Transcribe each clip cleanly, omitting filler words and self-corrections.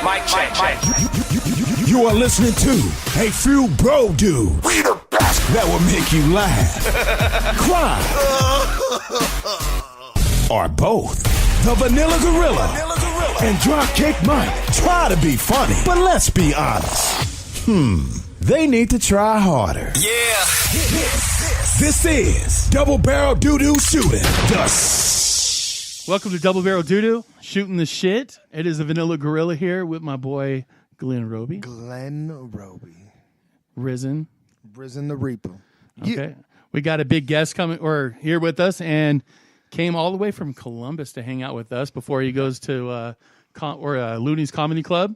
Mic check. You are listening to a few bro dudes. We the best. That will make you laugh, cry, or both. The Vanilla Gorilla and Dropkick Mike try to be funny, but let's be honest. They need to try harder. Yeah. This is Double Barrel Doo-Doo Shooting. Welcome to Double Barrel Doo-Doo, shooting the shit. It is the Vanilla Gorilla here with my boy Glenn Roby. Risen the Reaper. Okay. We got a big guest coming or here with us and came all the way from Columbus to hang out with us before he goes to Looney's Comedy Club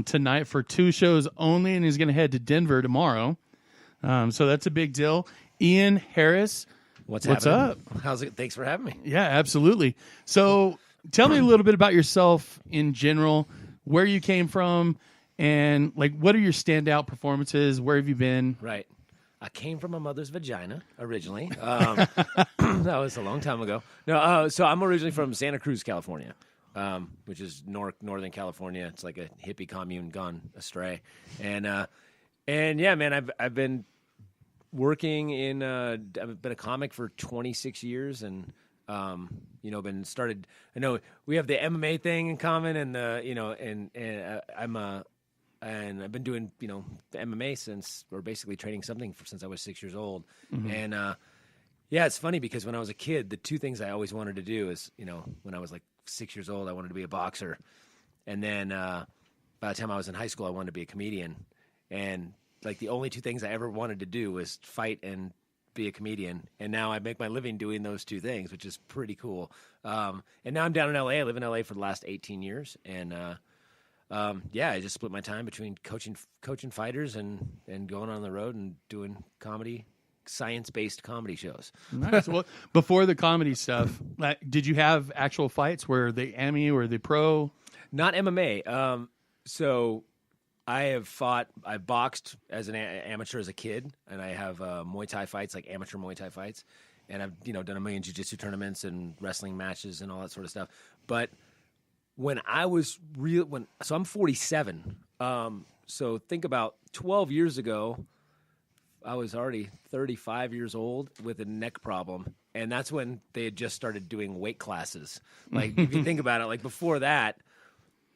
tonight for 2 shows only, and he's going to head to Denver tomorrow. So that's a big deal. Ian Harris. What's up? How's it? Thanks for having me. Yeah, absolutely. So tell me a little bit about yourself in general, where you came from, and like what are your standout performances? Where have you been? Right. I came from a mother's vagina originally. That was a long time ago. No, so I'm originally from Santa Cruz, California, which is Northern California. It's like a hippie commune gone astray. And yeah, man, I've been working in I've been a comic for 26 years and been started. I know we have the MMA thing in common and and I've been doing, the MMA basically training something since I was 6 years old. Mm-hmm. And, yeah, it's funny because when I was a kid, the 2 things I always wanted to do is, when I was like 6 years old, I wanted to be a boxer. And then by the time I was in high school, I wanted to be a comedian. And like the only 2 things I ever wanted to do was fight and be a comedian. And now I make my living doing those 2 things, which is pretty cool. And now I'm down in LA. I live in LA for the last 18 years. And, yeah, I just split my time between coaching fighters and going on the road and doing comedy, science-based comedy shows. Nice. Well, before the comedy stuff, did you have actual fights? Were they Emmy or the pro? Not MMA. So I boxed as an amateur as a kid, and I have Muay Thai fights, like amateur Muay Thai fights, and I've done a million jiu-jitsu tournaments and wrestling matches and all that sort of stuff. But when I was so I'm 47. So think about 12 years ago, I was already 35 years old with a neck problem. And that's when they had just started doing weight classes. Like, if you think about it, like before that,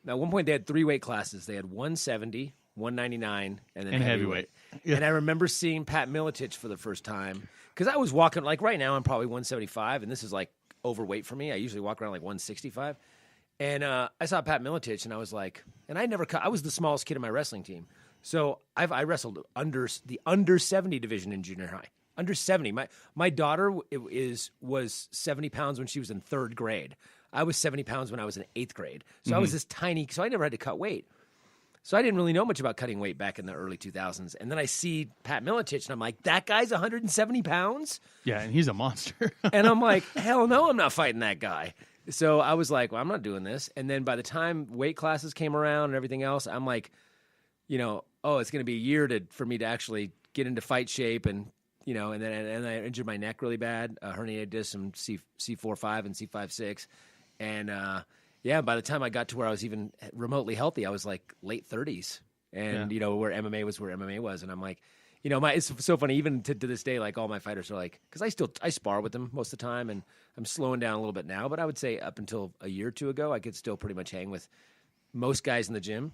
at one point they had 3 weight classes. They had 170, 199, and then heavyweight. Yeah. And I remember seeing Pat Miletich for the first time. Because I was walking, like right now I'm probably 175, and this is like overweight for me. I usually walk around like 165. And I saw Pat Miletich, and I was like, and I was the smallest kid in my wrestling team. So I wrestled the under 70 division in junior high. Under 70. My daughter was 70 pounds when she was in 3rd grade. I was 70 pounds when I was in 8th grade. So I was this tiny, so I never had to cut weight. So I didn't really know much about cutting weight back in the early 2000s. And then I see Pat Miletich, and I'm like, that guy's 170 pounds? Yeah, and he's a monster. And I'm like, hell no, I'm not fighting that guy. So I was like, well, I'm not doing this. And then by the time weight classes came around and everything else, I'm like, it's going to be a year for me to actually get into fight shape. And, and then I injured my neck really bad, herniated disc, some C4-5 and C5-6. And, yeah, by the time I got to where I was even remotely healthy, I was like late 30s. And, where MMA was. And I'm like, it's so funny, even to this day, like all my fighters are like, because I spar with them most of the time, and I'm slowing down a little bit now, but I would say up until a year or 2 ago, I could still pretty much hang with most guys in the gym.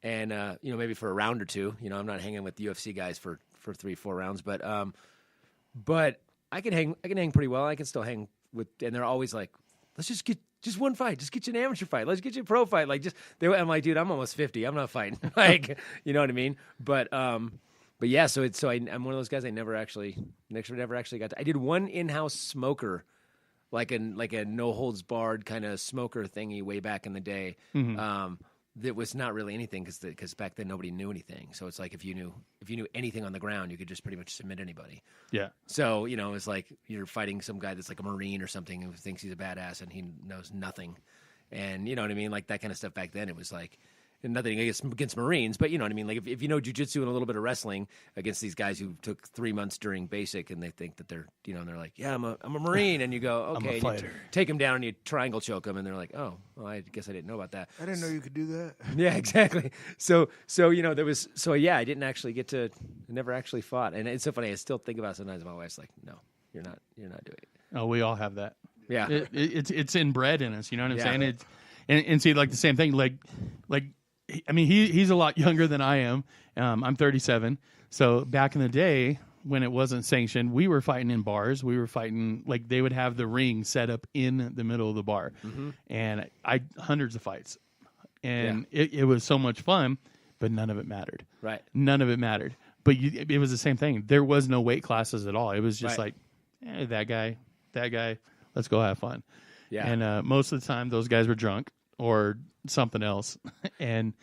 And maybe for a round or 2, I'm not hanging with UFC guys for 3-4 rounds, but I can hang pretty well. I can still hang with, and they're always like, let's just get one fight. Just get you an amateur fight. Let's get you a pro fight. Like I'm like, dude, I'm almost 50. I'm not fighting. Like, you know what I mean? But yeah, I'm one of those guys I never actually got to. I did one in-house smoker, like a no holds barred kind of smoker thingy way back in the day. Mm-hmm. That was not really anything because back then nobody knew anything. So it's like if you knew anything on the ground, you could just pretty much submit anybody. Yeah. So it's like you're fighting some guy that's like a Marine or something who thinks he's a badass and he knows nothing, and you know what I mean, like that kind of stuff back then. It was like. and nothing against Marines, but you know what I mean? Like if you know jiu-jitsu and a little bit of wrestling against these guys who took 3 months during basic and they think that they're, you know, and they're like, yeah, I'm a Marine. And you go, okay. I'm a fighter. You take them down and you triangle choke them and they're like, oh, well, I guess I didn't know about that. I didn't know you could do that. Yeah, exactly. So you know, I didn't actually I never actually fought. And it's so funny. I still think about it sometimes. My wife's like, no, you're not doing it. Oh, we all have that. Yeah. It's inbred in us. You know what I'm Yeah. saying? And see, like the same thing, like, I mean, he's a lot younger than I am. I'm 37. So back in the day when it wasn't sanctioned, we were fighting in bars. We were fighting, like they would have the ring set up in the middle of the bar. Mm-hmm. And hundreds of fights. And it was so much fun, but none of it mattered. Right. None of it mattered. But it was the same thing. There was no weight classes at all. It was just Right. like, that guy, let's go have fun. Yeah. And most of the time, those guys were drunk or something else, and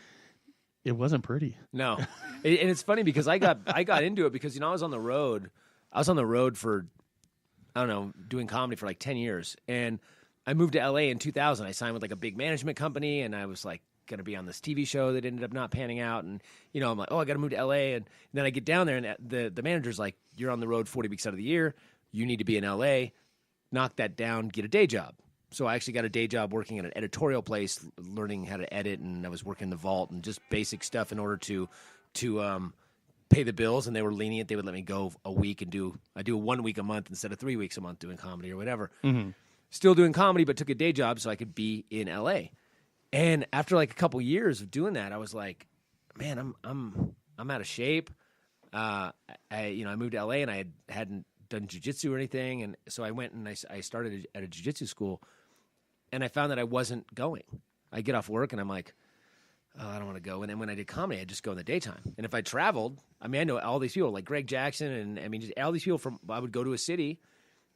it wasn't pretty. No, and it's funny because I got into it because, you know, I was on the road for, I don't know, doing comedy for like 10 years, and I moved to LA in 2000. I signed with like a big management company, and I was like going to be on this TV show that ended up not panning out, and you know, I'm like, oh, I got to move to LA, and then I get down there, and the manager's like, you're on the road 40 weeks out of the year, you need to be in LA, knock that down, get a day job. So I actually got a day job working at an editorial place, learning how to edit, and I was working the vault and just basic stuff in order to pay the bills. And they were lenient; they would let me go a week and I do 1 week a month instead of 3 weeks a month doing comedy or whatever. Mm-hmm. Still doing comedy, but took a day job so I could be in LA. And after like a couple years of doing that, I was like, man, I'm out of shape. I moved to LA and I hadn't done jiu-jitsu or anything, and so I went and I started at a jiu-jitsu school. And I found that I wasn't going. I get off work and I'm like, oh, I don't want to go. And then when I did comedy, I'd just go in the daytime. And if I traveled, I mean, I know all these people like Greg Jackson, and I mean, just all these people I would go to a city,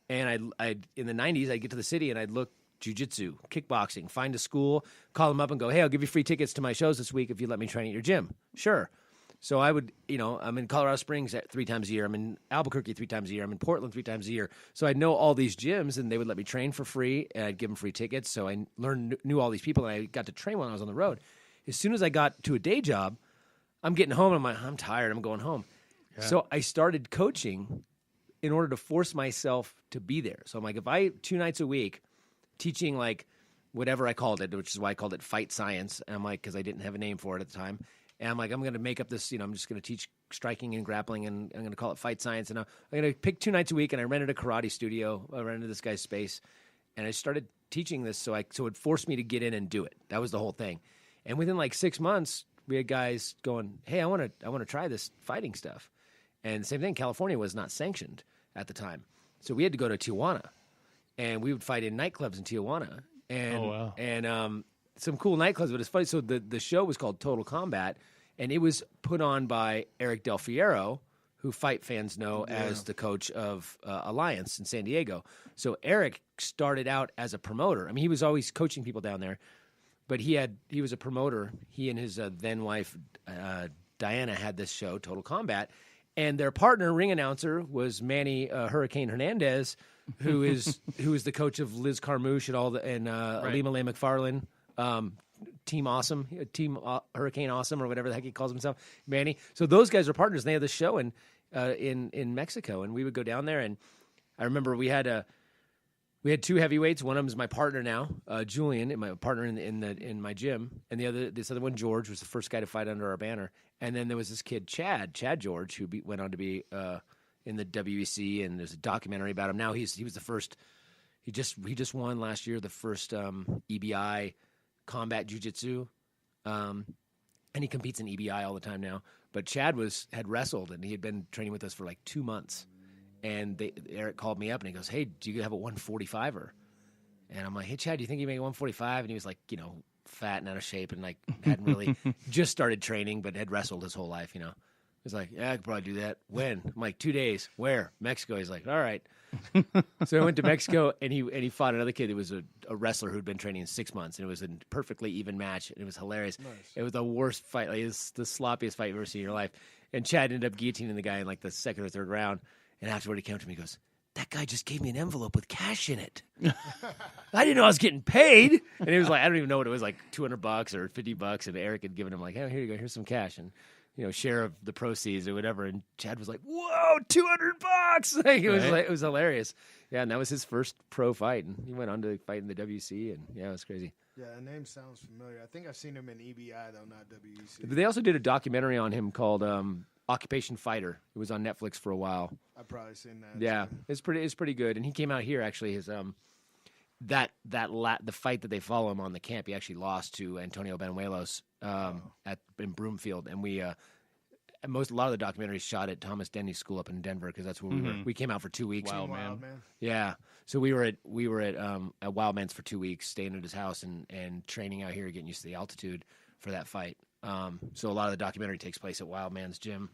and I'd in the 90s, I'd get to the city and I'd look jiu-jitsu, kickboxing, find a school, call them up and go, hey, I'll give you free tickets to my shows this week if you let me train at your gym. Sure. So I would, you know, I'm in Colorado Springs 3 times a year. I'm in Albuquerque 3 times a year. I'm in Portland 3 times a year. So I know all these gyms, and they would let me train for free, and I'd give them free tickets. So I knew all these people, and I got to train when I was on the road. As soon as I got to a day job, I'm getting home, and I'm like, I'm tired. I'm going home. Yeah. So I started coaching in order to force myself to be there. So I'm like, if I 2 nights a week teaching like whatever I called it, which is why I called it Fight Science, and I'm like, because I didn't have a name for it at the time. And I'm like, I'm going to make up this, you know, I'm just going to teach striking and grappling, and I'm going to call it Fight Science. And I'm going to pick 2 nights a week, and I rented a karate studio. I rented this guy's space, and I started teaching this so it forced me to get in and do it. That was the whole thing. And within like 6 months, we had guys going, hey, I want to try this fighting stuff. And same thing, California was not sanctioned at the time. So we had to go to Tijuana, and we would fight in nightclubs in Tijuana. And, oh, wow. And some cool nightclubs, but it's funny. So the show was called Total Combat, and it was put on by Eric Del Fierro, who fight fans know as the coach of Alliance in San Diego. So Eric started out as a promoter. I mean, he was always coaching people down there, but he was a promoter. He and his then wife Diana had this show, Total Combat, and their partner, ring announcer, was Manny Hurricane Hernandez, who is the coach of Liz Carmouche and Alima Lay McFarlane. Team Awesome, Team Hurricane Awesome, or whatever the heck he calls himself, Manny. So those guys are partners, and they had the show in Mexico, and we would go down there. And I remember we had 2 heavyweights. One of them is my partner now, Julian, my partner in my gym, and this other one, George, was the first guy to fight under our banner. And then there was this kid, Chad George, who went on to be in the WEC, and there's a documentary about him. Now he was the first. He just won last year the first EBI combat jiu-jitsu, and he competes in EBI all the time now. But Chad had wrestled, and he had been training with us for like 2 months. And Eric called me up, and he goes, hey, do you have a 145er? And I'm like, hey, Chad, do you think you make a 145? And he was like, you know, fat and out of shape, and like hadn't really just started training, but had wrestled his whole life, you know. He's like, yeah, I could probably do that. When? I'm like, 2 days. Where? Mexico. He's like, all right. So I went to Mexico, and he fought another kid who was a wrestler who'd been training in 6 months, and it was a perfectly even match, and it was hilarious. Nice. It was the worst fight. Like, it was the sloppiest fight you've ever seen in your life. And Chad ended up guillotining the guy in like the 2nd or 3rd round, and afterward he came up to me and goes, that guy just gave me an envelope with cash in it. I didn't know I was getting paid. And he was like, I don't even know what it was, like $200 or $50. And Eric had given him like, hey, here you go, here's some cash. And, share of the proceeds or whatever. And Chad was like, whoa, $200. Like, it was hilarious. Yeah. And that was his first pro fight. And he went on to fight in the WC. And yeah, it was crazy. Yeah, the name sounds familiar. I think I've seen him in EBI, though, not WEC. But they also did a documentary on him called Occupation Fighter. It was on Netflix for a while. I've probably seen that. Yeah, it's pretty good. And he came out here actually. His the fight that they follow him on the camp, he actually lost to Antonio Benuelos in Broomfield, and we a lot of the documentaries shot at Thomas Denny's school up in Denver because that's where we were. We came out for 2 weeks. Wild man. Yeah, so we were at Wildman's for 2 weeks, staying at his house and training out here, getting used to the altitude for that fight. So a lot of the documentary takes place at Wildman's gym.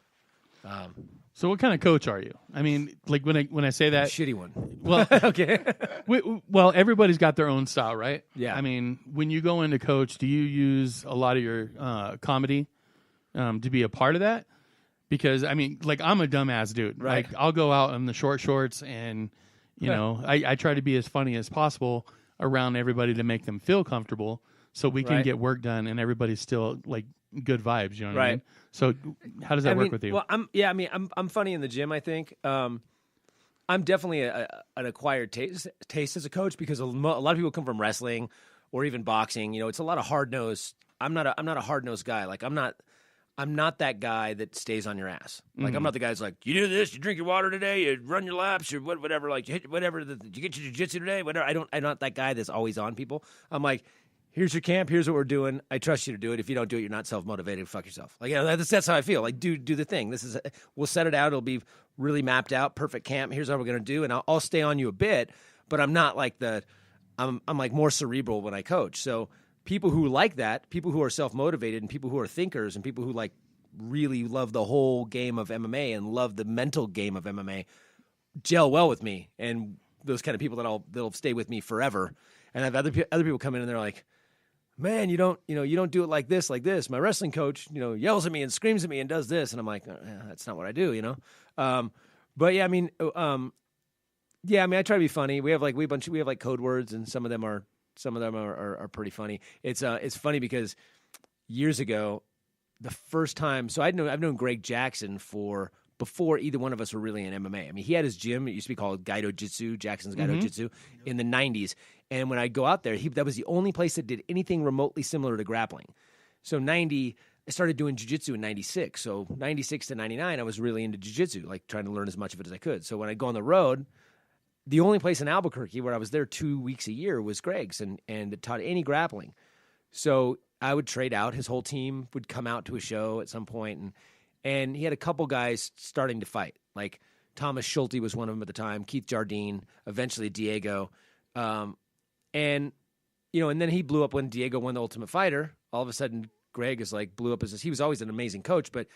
So what kind of coach are you? I mean, like when I say that, Shitty one. well, Okay. well, everybody's got their own style, right? Yeah. I mean, when you go into coach, do you use a lot of your comedy to be a part of that? Because I mean, like I'm a dumbass dude. Right. Like I'll go out in the short shorts and I try to be as funny as possible around everybody to make them feel comfortable, so we can get work done and everybody's still like good vibes. You know what I mean? So how does that work with you? Well, I'm funny in the gym. I think I'm definitely an acquired taste as a coach because a lot of people come from wrestling or even boxing. It's a lot of hard nosed. I'm not a hard nosed guy. Like I'm not that guy that stays on your ass. Like I'm not the guy that's like, you do this, you drink your water today, you run your laps, or whatever. Like you hit whatever. Did you get your jiu-jitsu today? Whatever. I'm not that guy that's always on people. I'm like, here's your camp. Here's what we're doing. I trust you to do it. If you don't do it, you're not self-motivated. Fuck yourself. Like that's how I feel. Like do the thing. We'll set it out. It'll be really mapped out. Perfect camp. Here's how we're gonna do. And I'll stay on you a bit, but I'm not like I'm like more cerebral when I coach. So people who like that, people who are self-motivated, and people who are thinkers, and people who like really love the whole game of MMA and love the mental game of MMA, gel well with me. And those kind of people that'll stay with me forever. And I have other people come in and they're like, man, you don't do it like this. My wrestling coach, yells at me and screams at me and does this. And I'm like, that's not what I do, But yeah, I mean, I try to be funny. We have like code words, and some of them are pretty funny. It's funny because years ago, the first time, so I've known Greg Jackson before either one of us were really in MMA. I mean, he had his gym. It used to be called Gaido Jitsu, Jackson's Gaido Jitsu, in the 90s. And when I'd go out there, that was the only place that did anything remotely similar to grappling. So I started doing jiu-jitsu in 96. So 96 to 99, I was really into jiu-jitsu, like trying to learn as much of it as I could. So when I go on the road, the only place in Albuquerque where I was there 2 weeks a year was Greg's, and it taught any grappling. So I would trade out. His whole team would come out to a show at some point, and he had a couple guys starting to fight. Like Thomas Schulte was one of them at the time, Keith Jardine, eventually Diego. And then he blew up when Diego won the Ultimate Fighter. All of a sudden, Greg is like blew up he was always an amazing coach, but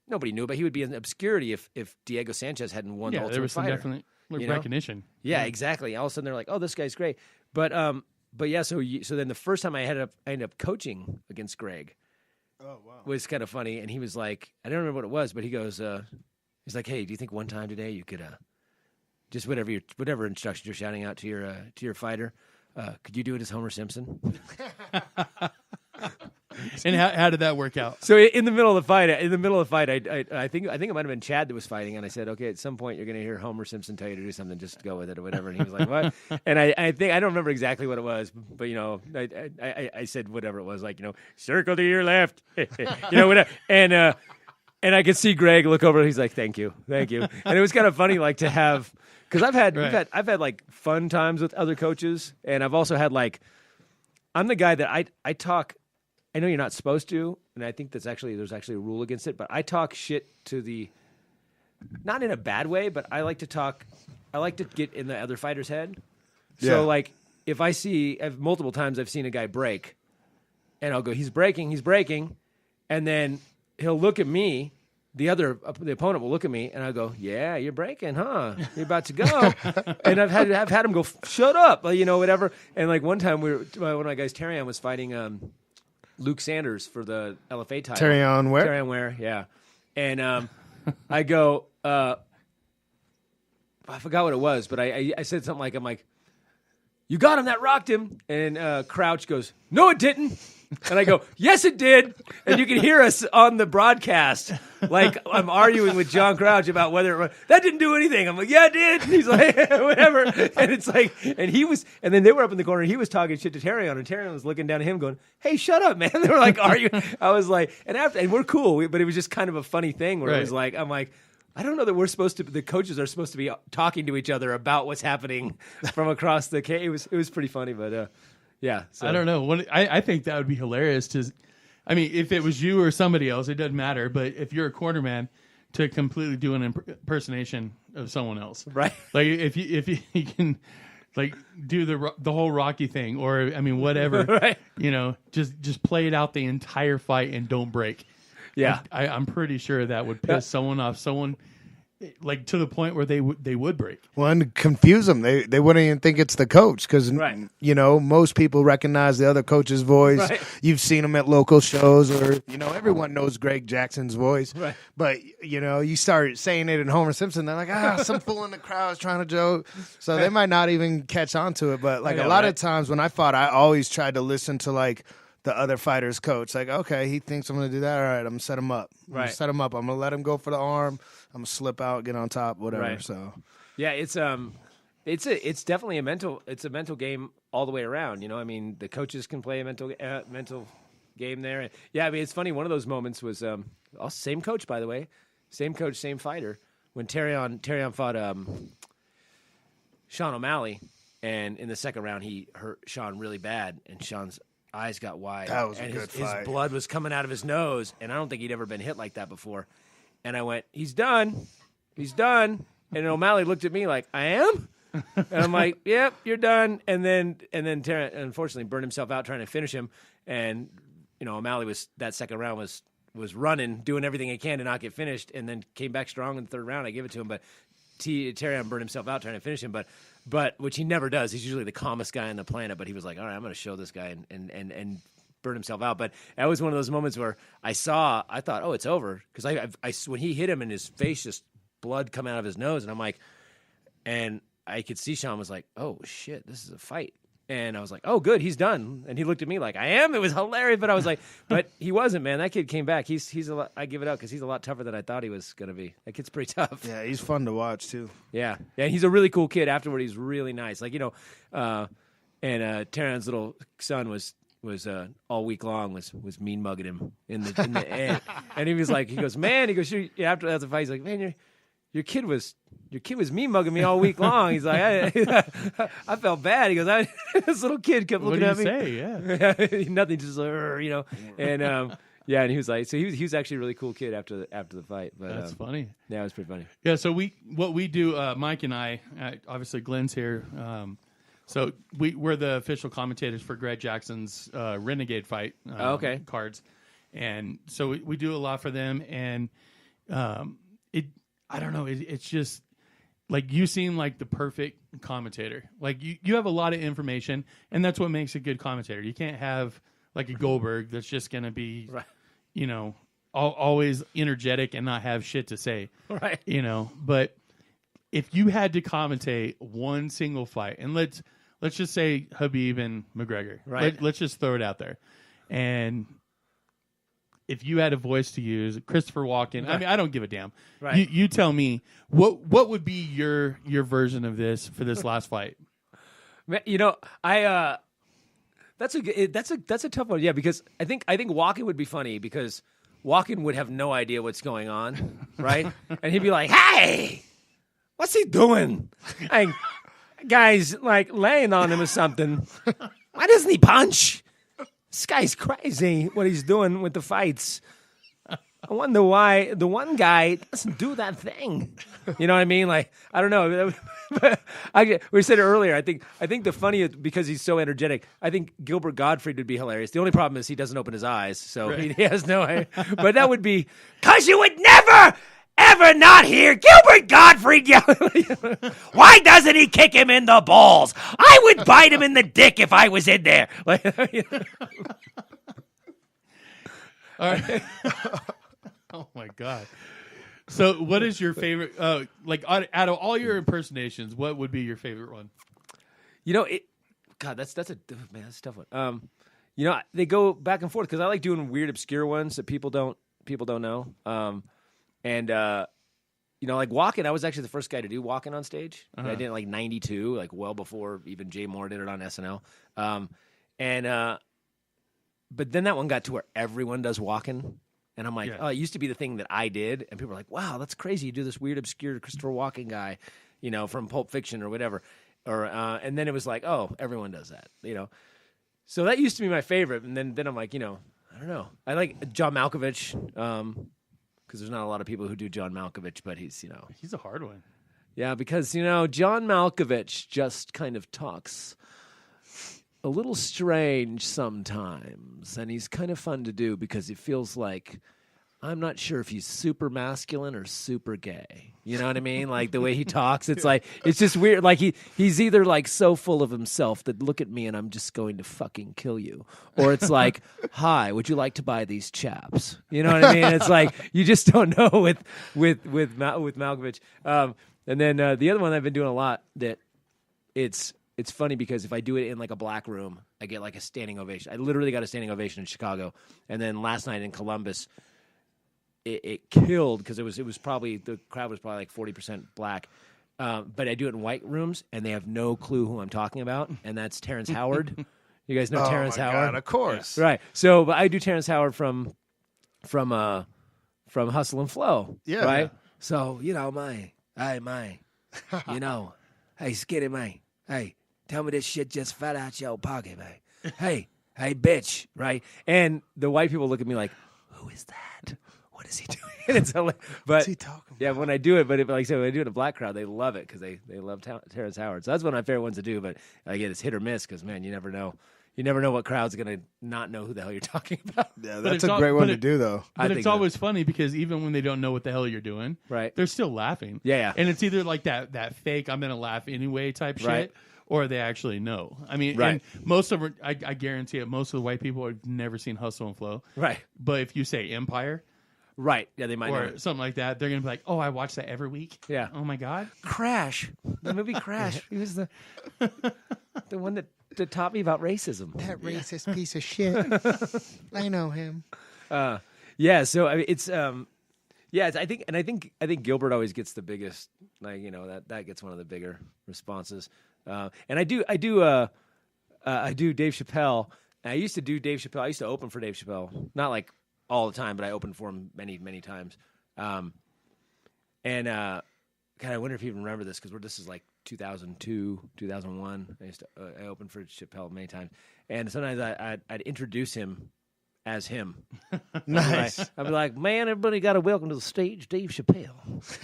nobody knew. But he would be in obscurity if Diego Sanchez hadn't won the Ultimate Fighter. There was some definite recognition. Yeah, exactly. All of a sudden, they're like, oh, this guy's great. But yeah, so then the first time I ended up coaching against Greg. Oh, wow. Was kind of funny, and he was like, I don't remember what it was, but he goes, he's like, hey, do you think one time today you could just whatever instructions you're shouting out to your fighter, could you do it as Homer Simpson? And how did that work out? So in the middle of the fight, I think it might have been Chad that was fighting, and I said, okay, at some point you're going to hear Homer Simpson tell you to do something, just go with it or whatever. And he was like, what? And I think I don't remember exactly what it was, but I said whatever it was, like circle to your left, whatever. And I could see Greg look over. He's like, thank you. And it was kind of funny, like to have, because I've had like fun times with other coaches, and I've also had like, I'm the guy that I talk. I know you're not supposed to, and I think there's actually a rule against it, but I talk shit to not in a bad way, but I like to get in the other fighter's head. So like if multiple times I've seen a guy break, and I'll go, he's breaking, and then he'll look at me, the opponent will look at me, and I'll go, yeah, you're breaking, huh? You're about to go. And I've had him go, shut up, whatever. And like one time one of my guys, Terrion, was fighting Luke Sanders for the LFA title. Terrion Ware, yeah. And I go, I forgot what it was, but I said something like, I'm like, you got him, that rocked him. And Crouch goes, no, it didn't. And I go, yes, it did. And you can hear us on the broadcast. Like, I'm arguing with John Crouch about whether that didn't do anything. I'm like, yeah, it did. And he's like, whatever. And it's like, and then they were up in the corner. He was talking shit to Terrion, and Terrion was looking down at him going, hey, shut up, man. They were like arguing. I was like, and we're cool. But it was just kind of a funny thing where it was like, I'm like, I don't know that the coaches are supposed to be talking to each other about what's happening from across the cage. It was pretty funny, but yeah. So. I don't know. I think that would be hilarious I mean, if it was you or somebody else, it doesn't matter. But if you're a cornerman, to completely do an impersonation of someone else, right? Like if you can, like do the whole Rocky thing, or I mean whatever, right? You know, just play it out the entire fight and don't break. Yeah, I'm pretty sure that would piss someone off. Someone like to the point where they would break. Well, and confuse them. They wouldn't even think it's the coach because, you know, most people recognize the other coach's voice. Right. You've seen them at local shows or, you know, everyone knows Greg Jackson's voice. Right. But, you know, you start saying it in Homer Simpson, they're like, some fool in the crowd is trying to joke. So they might not even catch on to it. But, like, a lot of times when I fought, I always tried to listen to, like, the other fighter's coach. Like, okay, he thinks I'm going to do that. All right, I'm going to set him up. I'm going to let him go for the arm. I'm going to slip out, get on top, whatever. Right. So, yeah, it's definitely a mental game all the way around. You know, I mean, the coaches can play a mental game there. Yeah, I mean, it's funny. One of those moments was same coach, by the way, same coach, same fighter. When Terrion fought Sean O'Malley, and in the second round he hurt Sean really bad, and Sean's eyes got wide. That was and a good his fight. blood was coming out of his nose, and I don't think he'd ever been hit like that before. And I went, he's done. And O'Malley looked at me like, I am? And I'm like, yep, you're done. And then Terrence unfortunately burned himself out trying to finish him. And, you know, O'Malley that second round was running, doing everything he can to not get finished, and then came back strong in the third round. I gave it to him, but Terrion burned himself out trying to finish him, but which he never does. He's usually the calmest guy on the planet, but he was like, all right, I'm going to show this guy and burn himself out. But that was one of those moments where I thought, oh, it's over. Because when he hit him in his face, just blood coming out of his nose. And I'm like, and I could see Sean was like, oh, shit, this is a fight. And I was like, oh, good, he's done. And he looked at me like, I am? It was hilarious. But I was like, but he wasn't, man. That kid came back. He's a lot, I give it up because he's a lot tougher than I thought he was going to be. That kid's pretty tough. yeah, he's fun to watch, too. Yeah. Yeah, he's a really cool kid. Afterward, he's really nice. Like, you know, and Terrence's little son was all week long was mean mugging him in the end. And he was like, after the fight, he's like, man, your kid was mean mugging me all week long. He's like, I felt bad. He goes, this little kid kept looking at me. What do you say? Yeah, nothing, just you know. And yeah, and he was like, so he was actually a really cool kid after the fight. But that's funny. Yeah, it was pretty funny. Yeah, so what we do, Mike and I, obviously Glenn's here. So we're the official commentators for Greg Jackson's Renegade fight cards, and so we do a lot for them. And I don't know, it's just like you seem like the perfect commentator. Like you have a lot of information, and that's what makes a good commentator. You can't have like a Goldberg that's just going to be, you know, always energetic and not have shit to say, right? You know, but if you had to commentate one single fight, and let's just say Khabib and McGregor. Right. Let's just throw it out there. And if you had a voice to use, Christopher Walken, I mean, I don't give a damn. Right. You tell me, what would be your version of this for this last fight? You know, that's a tough one. Yeah, because I think Walken would be funny because Walken would have no idea what's going on, right? And he'd be like, "Hey, what's he doing?" And guy's like laying on him or something. Why doesn't he punch? This guy's crazy. What he's doing with the fights. I wonder why the one guy doesn't do that thing. You know what I mean? Like, I don't know. We said it earlier. I think the funniest, because he's so energetic, I think Gilbert Gottfried would be hilarious. The only problem is he doesn't open his eyes, so he has no idea. But that would be, because you would never, ever not hear Gilbert Gottfried yelling. Why doesn't he kick him in the balls? I would bite him in the dick if I was in there. Like, all right. Oh my God. So, what is your favorite? Like out of all your impersonations, what would be your favorite one? God, that's a tough one. They go back and forth because I like doing weird, obscure ones that people don't know. Like walking, I was actually the first guy to do walking on stage. I did it like 92, like well before even Jay Moore did it on SNL. But then that one got to where everyone does walking. And I'm like, oh, it used to be the thing that I did. And people were like, wow, that's crazy. You do this weird, obscure Christopher Walken guy, from Pulp Fiction or whatever. And then it was like, oh, everyone does that, So that used to be my favorite. And then I'm like, I don't know. I like John Malkovich because there's not a lot of people who do John Malkovich, but he's a hard one. Yeah, because, John Malkovich just kind of talks a little strange sometimes. And he's kind of fun to do because it feels like I'm not sure if he's super masculine or super gay. You know what I mean? Like the way he talks, it's like, it's just weird. Like he's either like so full of himself that look at me and I'm just going to fucking kill you. Or it's like, hi, would you like to buy these chaps? You know what I mean? It's like, you just don't know with Malkovich. And then the other one I've been doing a lot that it's funny because if I do it in like a black room, I get like a standing ovation. I literally got a standing ovation in Chicago. And then last night in Columbus, it killed because the crowd was probably like 40% black. But I do it in white rooms, and they have no clue who I'm talking about, and that's Terrence Howard. You guys know Terrence Howard? God, of course. Yeah. Right. So, but I do Terrence Howard from Hustle and Flow. Yeah. Right. Yeah. So hey, skinny man, hey, tell me this shit just fell out your pocket, man. Hey, bitch, right? And the white people look at me like, who is that? What is he doing? And it's hilarious. What's he talking about? Yeah, when I do it, but like I said, when I do it in a black crowd, they love it because they love Terrence Howard. So that's one of my favorite ones to do. But again, it's hit or miss because, man, you never know. You never know what crowd's going to not know who the hell you're talking about. Yeah, that's a great one to do, though. But it's always funny because even when they don't know what the hell you're doing, right, they're still laughing. Yeah. And it's either like that fake I'm going to laugh anyway type shit, right, or they actually know. I mean, right. And most of them, I guarantee it, most of the white people have never seen Hustle and Flow. Right. But if you say Empire, right, yeah, they might know. Or something like that, they're going to be like, oh, I watch that every week. Yeah. Oh, my God. Crash. The movie Crash. He was the one that taught me about racism. That racist piece of shit. I know him. Yeah, so I mean, it's I think Gilbert always gets the biggest, like, that gets one of the bigger responses. And I do Dave Chappelle. And I used to do Dave Chappelle. I used to open for Dave Chappelle, not like all the time, but I opened for him many, many times. God, I wonder if you even remember this because this is like 2002, 2001. I opened for Chappelle many times, and sometimes I'd introduce him as him. Nice. I'd be like, man, everybody got to welcome to the stage Dave Chappelle.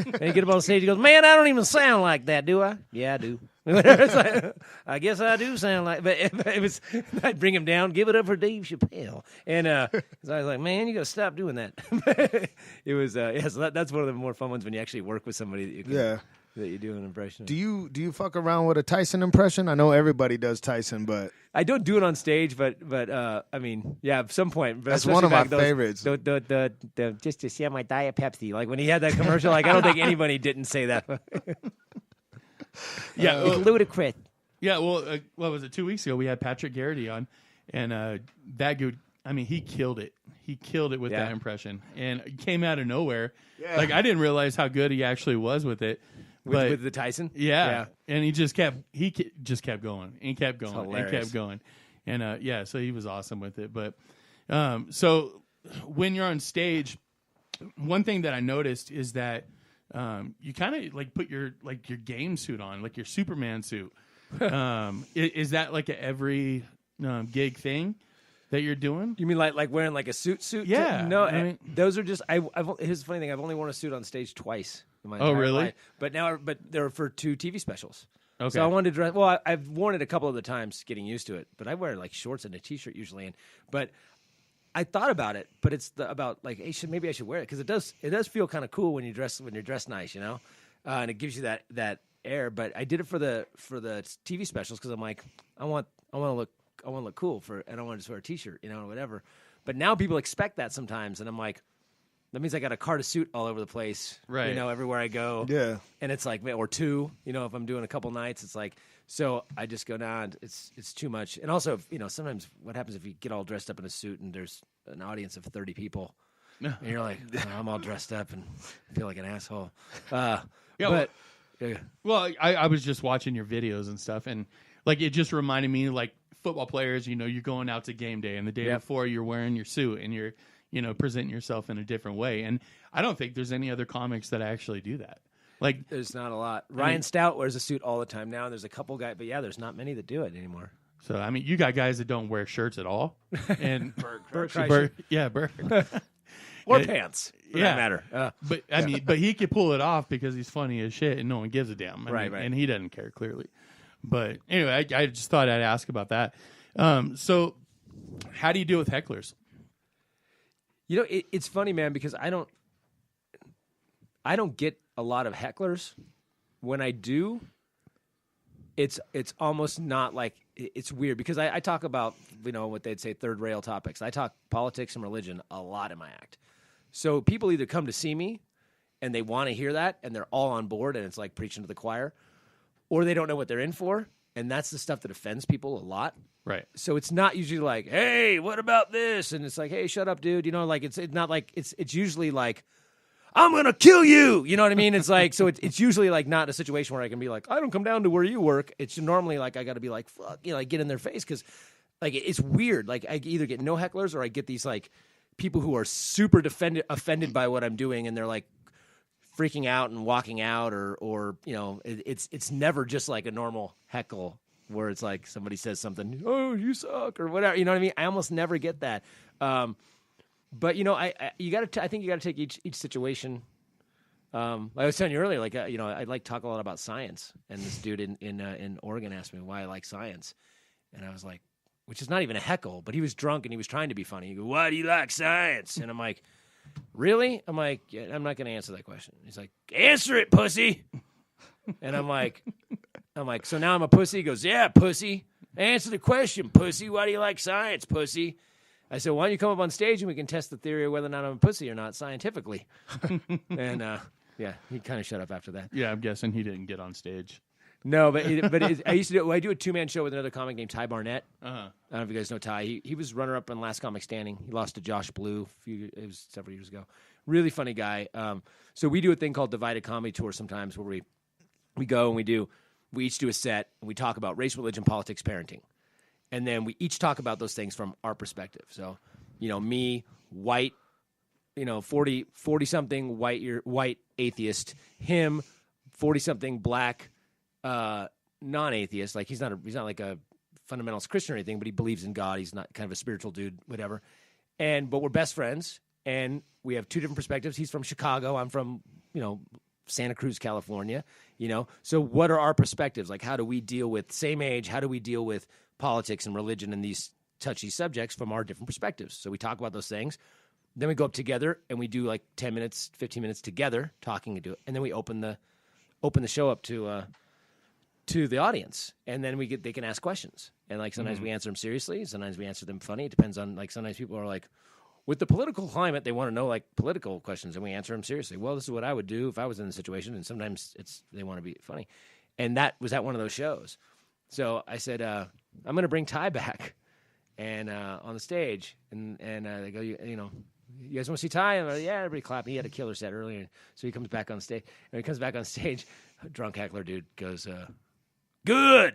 And he get up on stage, he goes, man, I don't even sound like that, do I? Yeah, I do. It's like, I guess I do sound like, but it was, I'd bring him down, give it up for Dave Chappelle. And so I was like, man, you got to stop doing that. It was, so that's one of the more fun ones when you actually work with somebody that you can, that you do an impression. Do you fuck around with a Tyson impression? I know everybody does Tyson, but I don't do it on stage. But I mean, yeah, at some point. That's one of my favorites. The just to share my Diet Pepsi, like when he had that commercial. Like I don't think anybody didn't say that. Yeah, it's ludicrous. Yeah, well, what was it? 2 weeks ago, we had Patrick Garrity on, and that dude. I mean, he killed it. He killed it with that impression, and it came out of nowhere. Yeah. Like I didn't realize how good he actually was with it. With the Tyson? Yeah. And he just kept going and kept going and kept going. And so he was awesome with it. But so when you're on stage, one thing that I noticed is that you kind of like put your game suit on, like your Superman suit. Is that like a every gig thing that you're doing? You mean like wearing like a suit? Yeah. No, I mean, those are just here's the funny thing, I've only worn a suit on stage twice. Oh, really? Life. But they're for 2 TV specials. Okay. So I wanted to dress. Well, I've worn it a couple of the times, getting used to it. But I wear like shorts and a t-shirt usually. But I thought about it. But it's about like, hey, maybe I should wear it because it does feel kind of cool when you're dressed nice, and it gives you that air. But I did it for the TV specials because I'm like, I want to look cool and I want to just wear a t-shirt, or whatever. But now people expect that sometimes, and I'm like, that means I got a cart of suit all over the place, Right. You know, everywhere I go. Yeah. And it's like, or two, you know, if I'm doing a couple nights, it's like, so I just go, nah, it's too much. And also, you know, sometimes what happens if you get all dressed up in a suit and there's an audience of 30 people and you're like, oh, I'm all dressed up and I feel like an asshole. But Well, I was just watching your videos and stuff, and like it just reminded me, like football players, you know, you're going out to game day, and the day before you're wearing your suit, and you're, you know, presenting yourself in a different way. And I don't think there's any other comics that actually do that. Like, there's not a lot. Ryan Stout wears a suit all the time now, and there's a couple guys, but yeah, there's not many that do it anymore. So I mean, you got guys that don't wear shirts at all, and Bert or pants, for that matter. But I mean, but he could pull it off because he's funny as shit, and no one gives a damn. I mean, and he doesn't care clearly. But anyway, I just thought I'd ask about that. So, how do you deal with hecklers? You know, it's funny, man, because I don't get a lot of hecklers. When I do, it's almost not like, it's weird because I talk about, you know, what they'd say third rail topics. I talk politics and religion a lot in my act. So people either come to see me and they want to hear that and they're all on board and it's like preaching to the choir, or they don't know what they're in for, and that's the stuff that offends people a lot. Right. So it's not usually like, hey, what about this? And it's like, hey, shut up, dude. You know, like it's not like it's usually like, I'm going to kill you. You know what I mean? It's like, so it's usually like not a situation where I can be like, I don't come down to where you work. It's normally like, I got to be like, fuck, you know, like get in their face. Cause like, it's weird. Like I either get no hecklers or I get these like people who are super offended by what I'm doing. And they're like freaking out and walking out or, you know, it's never just like a normal heckle where it's like somebody says something, oh, you suck or whatever. You know what I mean? I almost never get that. But you know, I think you got to take each situation. I was telling you earlier, like you know, I like talk a lot about science, and this dude in Oregon asked me why I like science, and I was like, which is not even a heckle, but he was drunk and he was trying to be funny. He goes, why do you like science? And I'm like, really? I'm like, yeah, I'm not going to answer that question. He's like, answer it, pussy. And I'm like, so now I'm a pussy. He goes, yeah, pussy. Answer the question, pussy. Why do you like science, pussy? I said, why don't you come up on stage and we can test the theory of whether or not I'm a pussy or not scientifically. And, yeah, he kind of shut up after that. Yeah, I'm guessing he didn't get on stage. No, but I do a two-man show with another comic named Ty Barnett. I don't know if you guys know Ty. He was runner-up in Last Comic Standing. He lost to Josh Blue. It was several years ago. Really funny guy. So we do a thing called Divided Comedy Tour sometimes where we go and we each do a set and we talk about race, religion, politics, parenting. And then we each talk about those things from our perspective. So, you know, me, white, you know, 40-something white atheist. Him, 40-something black non-atheist. Like he's not like a fundamentalist Christian or anything, but he believes in God. He's not kind of a spiritual dude, whatever. But we're best friends, and we have two different perspectives. He's from Chicago. I'm from, you know, Santa Cruz, California. You know, so what are our perspectives? Like, how do we deal with same age? How do we deal with politics and religion and these touchy subjects from our different perspectives? So we talk about those things. Then we go up together and we do like 10 minutes, 15 minutes together talking and do it. And then we open the show up to the audience. And then they can ask questions. And like sometimes we answer them seriously. Sometimes we answer them funny. It depends on, like, sometimes people are like, with the political climate, they want to know like political questions, and we answer them seriously. Well, this is what I would do if I was in the situation. And sometimes they want to be funny. And that was at one of those shows. So I said, I'm going to bring Ty back and on the stage. And they go, you know, you guys want to see Ty? And I'm like, yeah, everybody clapping. He had a killer set earlier. So he comes back on stage. And he comes back on stage, a drunk heckler dude goes, good.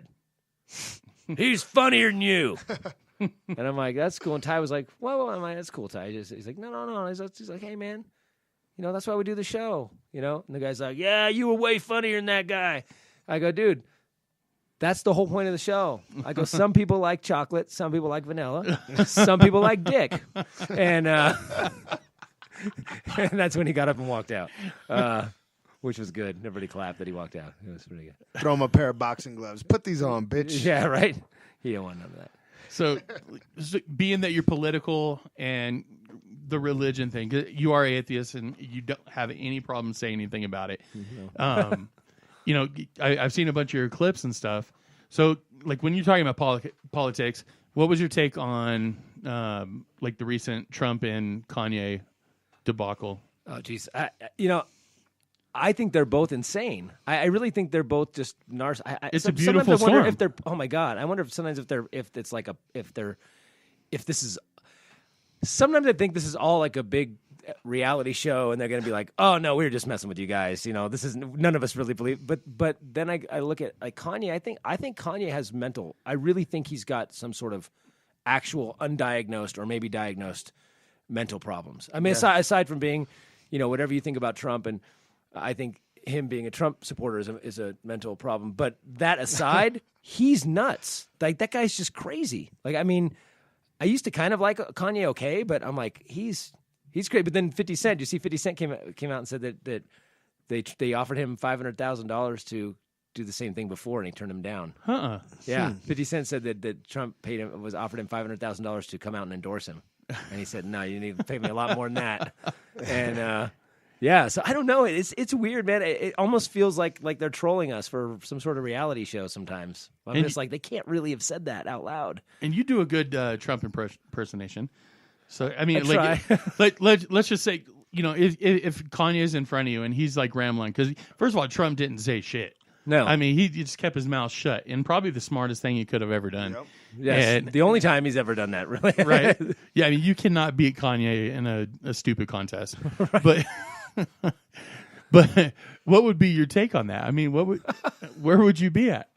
He's funnier than you. And I'm like, that's cool. And Ty was like, whoa. I'm like, that's cool, Ty. He's like, no. He's like, hey, man, you know, that's why we do the show, you know? And the guy's like, yeah, you were way funnier than that guy. I go, dude, that's the whole point of the show. I go, some people like chocolate, some people like vanilla, some people like dick. And that's when he got up and walked out, which was good. Everybody clapped that he walked out. It was pretty good. Throw him a pair of boxing gloves. Put these on, bitch. Yeah, right? He didn't want none of that. So being that you're political and the religion thing, you are atheist and you don't have any problem saying anything about it. You know, I've seen a bunch of your clips and stuff. So, like, when you're talking about politics, what was your take on, like, the recent Trump and Kanye debacle? Oh, geez. I think they're both insane. I really think they're both just narcissists. It's a beautiful sometimes I wonder storm. if they're. Oh my God! I wonder if sometimes Sometimes I think this is all like a big reality show, and they're going to be like, "Oh no, we were just messing with you guys." This is none of us really believe. But then I look at like Kanye. I think Kanye has mental. I really think he's got some sort of actual undiagnosed or maybe diagnosed mental problems. I mean, aside from being, whatever you think about Trump, and I think him being a Trump supporter is a mental problem. But that aside, he's nuts. Like that guy's just crazy. Like I mean, I used to kind of like Kanye, okay, but I'm like he's great. But then 50 Cent, you see, 50 Cent came out and said that they offered him $500,000 to do the same thing before, and he turned him down. Yeah, 50 Cent said that Trump offered him $500,000 to come out and endorse him, and he said, "No, you need to pay me a lot more than that." And so I don't know. It's weird, man. It almost feels like they're trolling us for some sort of reality show sometimes. I'm just like, they can't really have said that out loud. And you do a good Trump impersonation. So I mean, I let's just say, if Kanye is in front of you and he's like rambling, because first of all, Trump didn't say shit. No, I mean he just kept his mouth shut, and probably the smartest thing he could have ever done. Yep. Yes, and, the only time he's ever done that, really. Right? Yeah, I mean you cannot beat Kanye in a stupid contest, right. But what would be your take on that? I mean, where would you be at?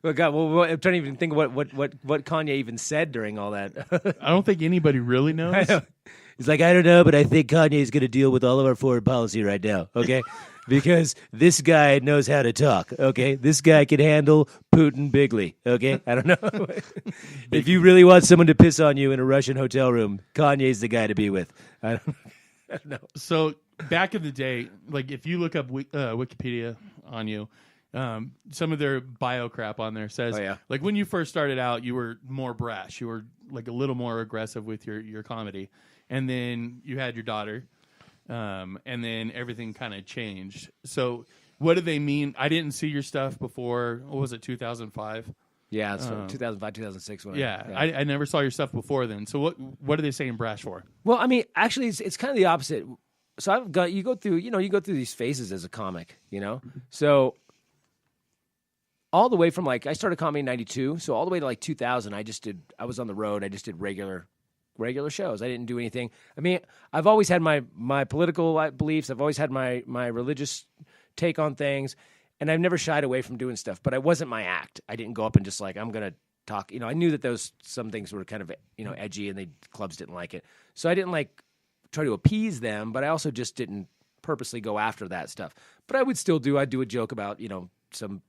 Well, God, I'm trying to even think what Kanye even said during all that. I don't think anybody really knows. He's like, I don't know, but I think Kanye's going to deal with all of our foreign policy right now, okay? Because this guy knows how to talk, okay? This guy can handle Putin bigly, okay? I don't know. If you really want someone to piss on you in a Russian hotel room, Kanye's the guy to be with. I don't know. So back in the day, like if you look up Wikipedia on you, some of their bio crap on there says, like when you first started out, you were more brash. You were like a little more aggressive with your comedy. And then you had your daughter, and then everything kind of changed. So what do they mean? I didn't see your stuff before, what was it, 2005? Yeah, it's 2005, 2006. I never saw your stuff before then. So what are they saying brash for? Well, I mean, actually, it's kind of the opposite. So you go through these phases as a comic, So all the way from I started comedy in 92, so all the way to 2000, I was on the road. I just did regular shows. I didn't do anything. I mean, I've always had my political beliefs. I've always had my religious take on things, and I've never shied away from doing stuff. But it wasn't my act. I didn't go up and just I'm going to talk. I knew that some things were kind of edgy, and clubs didn't like it. So I didn't try to appease them, but I also just didn't purposely go after that stuff. But I would still I'd do a joke about some.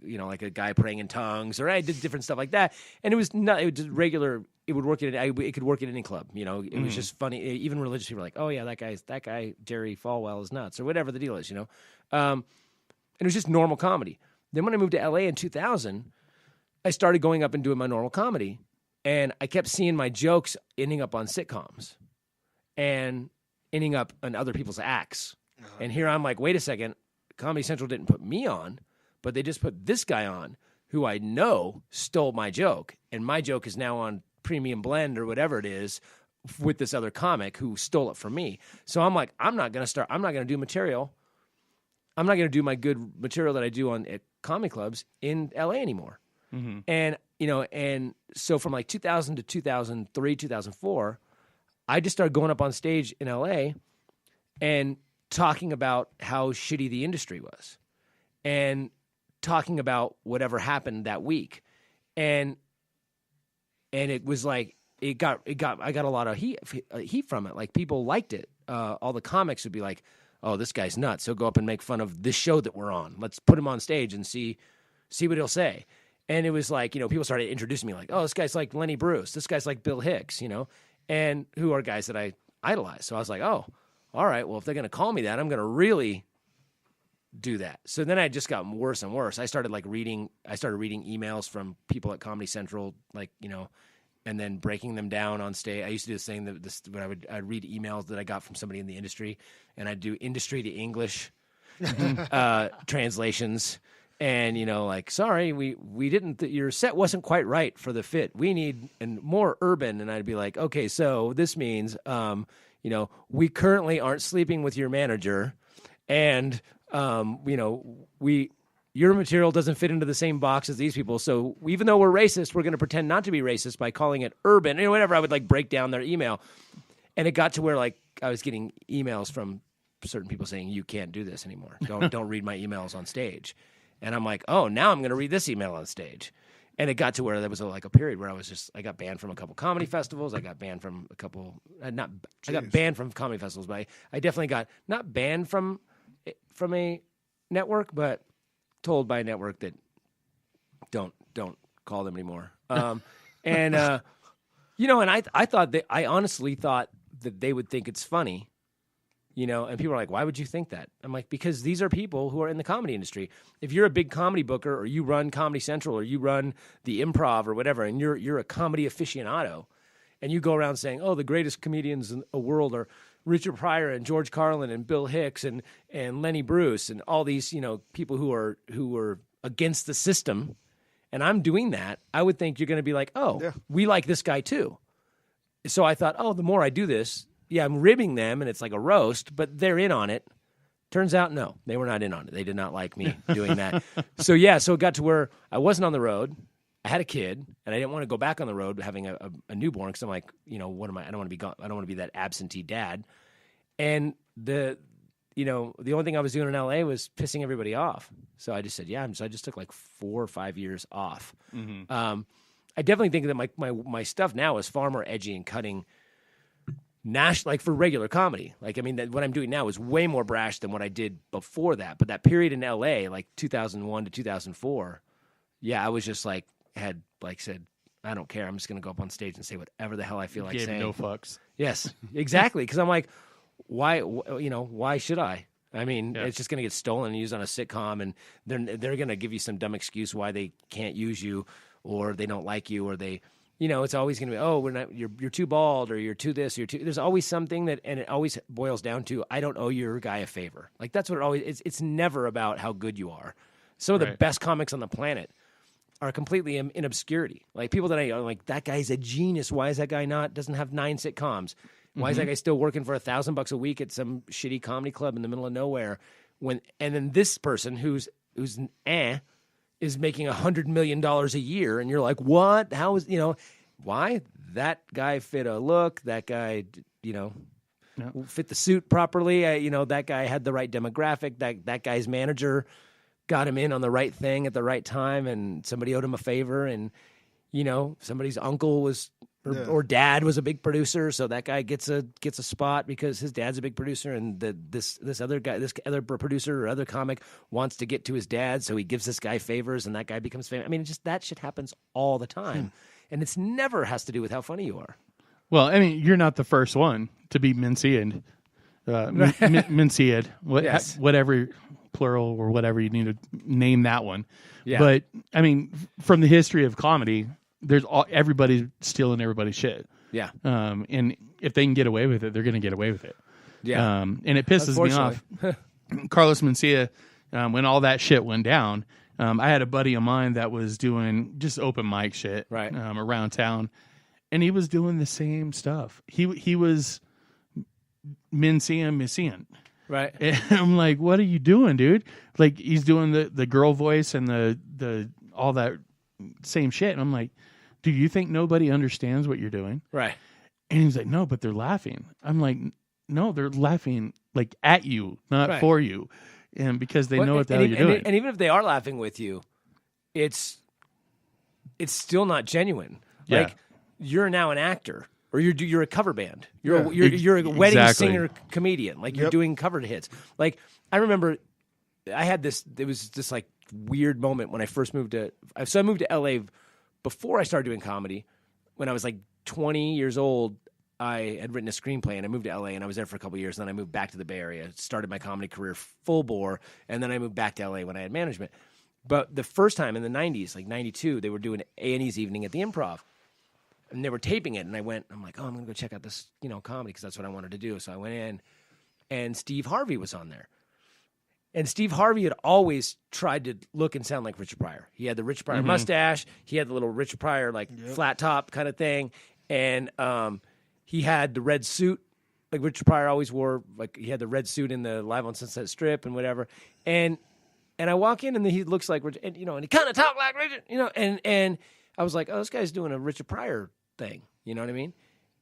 Like a guy praying in tongues, or I did different stuff like that, and it was just regular. It would work it could work at any club. It was just funny. Even religious people were like, "Oh yeah, that guy Jerry Falwell is nuts," or whatever the deal is. And it was just normal comedy. Then when I moved to LA in 2000, I started going up and doing my normal comedy, and I kept seeing my jokes ending up on sitcoms, and ending up on other people's acts. And here I'm like, wait a second, Comedy Central didn't put me on. But they just put this guy on who I know stole my joke. And my joke is now on Premium Blend or whatever it is with this other comic who stole it from me. So I'm like, I'm not going to do material. I'm not going to do my good material that I do at comedy clubs in LA anymore. Mm-hmm. And, and so from 2000 to 2003, 2004, I just started going up on stage in LA and talking about how shitty the industry was. And talking about whatever happened that week, and it was I got a lot of heat from it. People liked it. All the comics would be like, "Oh, this guy's nuts. He'll go up and make fun of this show that we're on. Let's put him on stage and see what he'll say." And it was people started introducing me "Oh, this guy's like Lenny Bruce. This guy's like Bill Hicks, and who are guys that I idolize. So I was like, "Oh, all right. Well, if they're going to call me that, I'm going to really do that." So then I just got worse and worse. I started reading emails from people at Comedy Central, and then breaking them down on stage. I used to do this thing that I'd read emails that I got from somebody in the industry, and I'd do industry to English translations. And sorry, we didn't. Your set wasn't quite right for the fit. We need more urban. And I'd be like, okay, so this means we currently aren't sleeping with your manager, and your material doesn't fit into the same box as these people. So even though we're racist, we're going to pretend not to be racist by calling it urban. Whatever. I would like break down their email, and it got to where like I was getting emails from certain people saying you can't do this anymore. Don't read my emails on stage. And I'm like, oh, now I'm going to read this email on stage. And it got to where there was a period where I got banned from a couple comedy festivals. I got banned from a couple, I got banned from comedy festivals, but I definitely got not banned from a network, but told by a network that don't call them anymore. And I honestly thought that they would think it's funny, and people are like, why would you think that? I'm like, because these are people who are in the comedy industry. If you're a big comedy booker or you run Comedy Central or you run the Improv or whatever, and you're a comedy aficionado and you go around saying, oh, the greatest comedians in the world are Richard Pryor and George Carlin and Bill Hicks and Lenny Bruce and all these, people who are against the system, and I'm doing that, I would think you're going to be like, oh, yeah, we like this guy too. So I thought, oh, the more I do this, yeah, I'm ribbing them and it's like a roast, but they're in on it. Turns out, no, they were not in on it. They did not like me doing that. So it got to where I wasn't on the road. I had a kid, and I didn't want to go back on the road having a newborn because I'm like, what am I? I don't want to be gone. I don't want to be that absentee dad. And the only thing I was doing in LA was pissing everybody off. So I just said, yeah. So I just took like 4 or 5 years off. Mm-hmm. I definitely think that my stuff now is far more edgy and cutting. Like for regular comedy, what I'm doing now is way more brash than what I did before that. But that period in LA, like 2001 to 2004, yeah, I was just like said, I don't care. I'm just going to go up on stage and say whatever the hell I feel like saying. No fucks. Yes, exactly. Because I'm like, why should I? I mean, It's just going to get stolen and used on a sitcom, and they're going to give you some dumb excuse why they can't use you, or they don't like you, or they. It's always going to be, oh, we're not. You're too bald, or you're too this, you're too. There's always something and it always boils down to, I don't owe your guy a favor. Like that's what it always. It's never about how good you are. Some of the best comics on the planet are completely in obscurity. Like people that I'm like, that guy's a genius. Why is that guy doesn't have 9 sitcoms? Why is that guy still working for $1,000 a week at some shitty comedy club in the middle of nowhere? And then this person who's is making $100 million a year, and you're like, what? How is why? That guy fit a look. That guy, fit the suit properly. That guy had the right demographic. That guy's manager got him in on the right thing at the right time, and somebody owed him a favor, and somebody's uncle was or dad was a big producer, so that guy gets a spot because his dad's a big producer, and this other producer or other comic wants to get to his dad, so he gives this guy favors, and that guy becomes famous. I mean, that shit happens all the time, and it's never has to do with how funny you are. Well, I mean, you're not the first one to be minced, whatever plural or whatever you need to name that one. Yeah. But I mean, from the history of comedy, everybody's stealing everybody's shit. Yeah. And if they can get away with it, they're going to get away with it. Yeah. And it pisses me off. Carlos Mencia, when all that shit went down, I had a buddy of mine that was doing just open mic shit around town, and he was doing the same stuff. He was Mencian. Right. And I'm like, what are you doing, dude? Like, he's doing the girl voice and the all that same shit. And I'm like, do you think nobody understands what you're doing? Right. And he's like, no, but they're laughing. I'm like, no, they're laughing like at you, not for you. And because they know what the hell you're doing. And even if they are laughing with you, it's still not genuine. Yeah. Like, you're now an actor. Or you're a cover band. You're a wedding singer comedian. Like, you're doing covered hits. Like, I remember I had this. It was this like weird moment when I first moved to. So I moved to LA before I started doing comedy. When I was like 20 years old, I had written a screenplay and I moved to LA and I was there for a couple of years. And then I moved back to the Bay Area, started my comedy career full bore, and then I moved back to LA when I had management. But the first time in the 90s, like 92, they were doing A&E's evening at the Improv. And they were taping it, and I'm like, oh, I'm going to go check out this, comedy, because that's what I wanted to do. So I went in, and Steve Harvey was on there. And Steve Harvey had always tried to look and sound like Richard Pryor. He had the Richard Pryor mustache. He had the little Richard Pryor, flat top kind of thing. And he had the red suit like Richard Pryor always wore, like he had the red suit in the Live on Sunset Strip and whatever. And I walk in and he looks like Richard, and, and he kind of talked like Richard, and I was like, oh, this guy's doing a Richard Pryor thing. You know what I mean?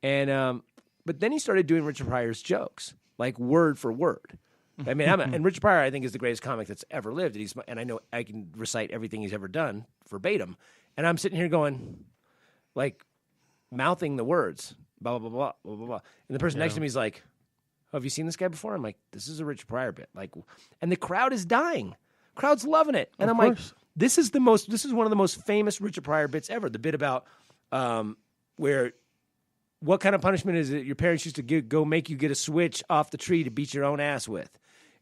And but then he started doing Richard Pryor's jokes, like word for word. I mean, and Richard Pryor, I think, is the greatest comic that's ever lived. And I know I can recite everything he's ever done verbatim. And I'm sitting here going, like, mouthing the words, blah, blah, blah, blah, blah, blah. And the person next to me is like, oh, have you seen this guy before? I'm like, this is a Richard Pryor bit. Like, and the crowd is dying. Crowd's loving it. And I'm like, this is one of the most famous Richard Pryor bits ever. The bit about where what kind of punishment is it your parents used to go make you get a switch off the tree to beat your own ass with?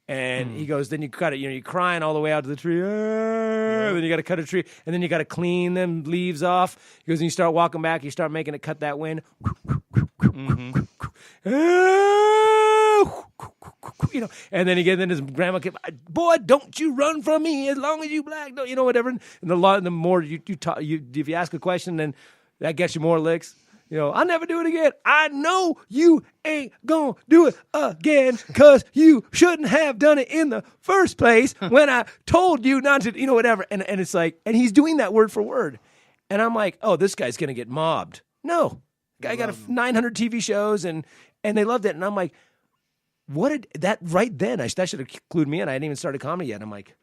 And he goes, then you cut it, you're crying all the way out to the tree. Then you got to cut a tree, and then you got to clean them leaves off. He goes, and you start walking back, you start making it cut that wind. And then then his grandma came, boy, don't you run from me as long as you black, whatever. And the more you talk, if you ask a question, then that gets you more licks. I'll never do it again. I know you ain't gonna do it again because you shouldn't have done it in the first place when I told you not to, whatever. And it's like, and he's doing that word for word. And I'm like, oh, this guy's gonna get mobbed. No. Guy got 900 TV shows and they loved it. And I'm like, what did that right then? That should have clued me in. I hadn't even started comedy yet. I'm like,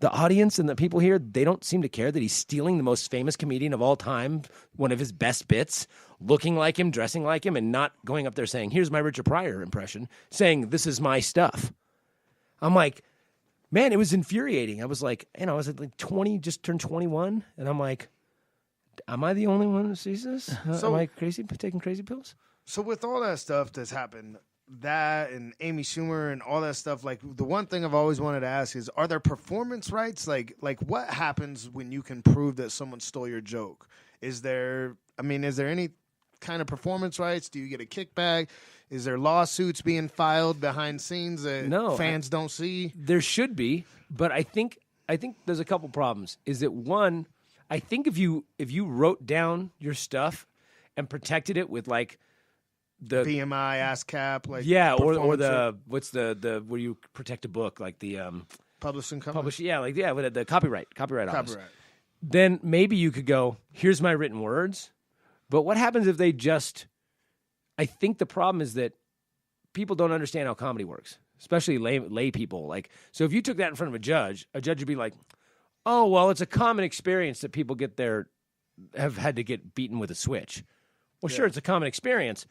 the audience and the people here, they don't seem to care that he's stealing the most famous comedian of all time, one of his best bits, looking like him, dressing like him, and not going up there saying, here's my Richard Pryor impression, saying, this is my stuff. I'm like, man, it was infuriating. I was like, I was at like 20, just turned 21, and I'm like, am I the only one who sees this? Am I crazy, taking crazy pills? So with all that stuff that's happened, that and Amy Schumer and all that stuff, like the one thing I've always wanted to ask is, are there performance rights? Like what happens when you can prove that someone stole your joke? Is there any kind of performance rights? Do you get a kickback? Is there lawsuits being filed behind scenes that fans don't see? There should be, but I think there's a couple problems. Is that one, I think if you wrote down your stuff and protected it with like the BMI, ASCAP, like or the what's the where you protect a book, like the publishing company, with the copyright office. Then maybe you could go, here's my written words. But what happens if they just? I think the problem is that people don't understand how comedy works, especially lay people. Like, so if you took that in front of a judge would be like, oh well, it's a common experience that people have had to get beaten with a switch. Well, sure, it's a common experience.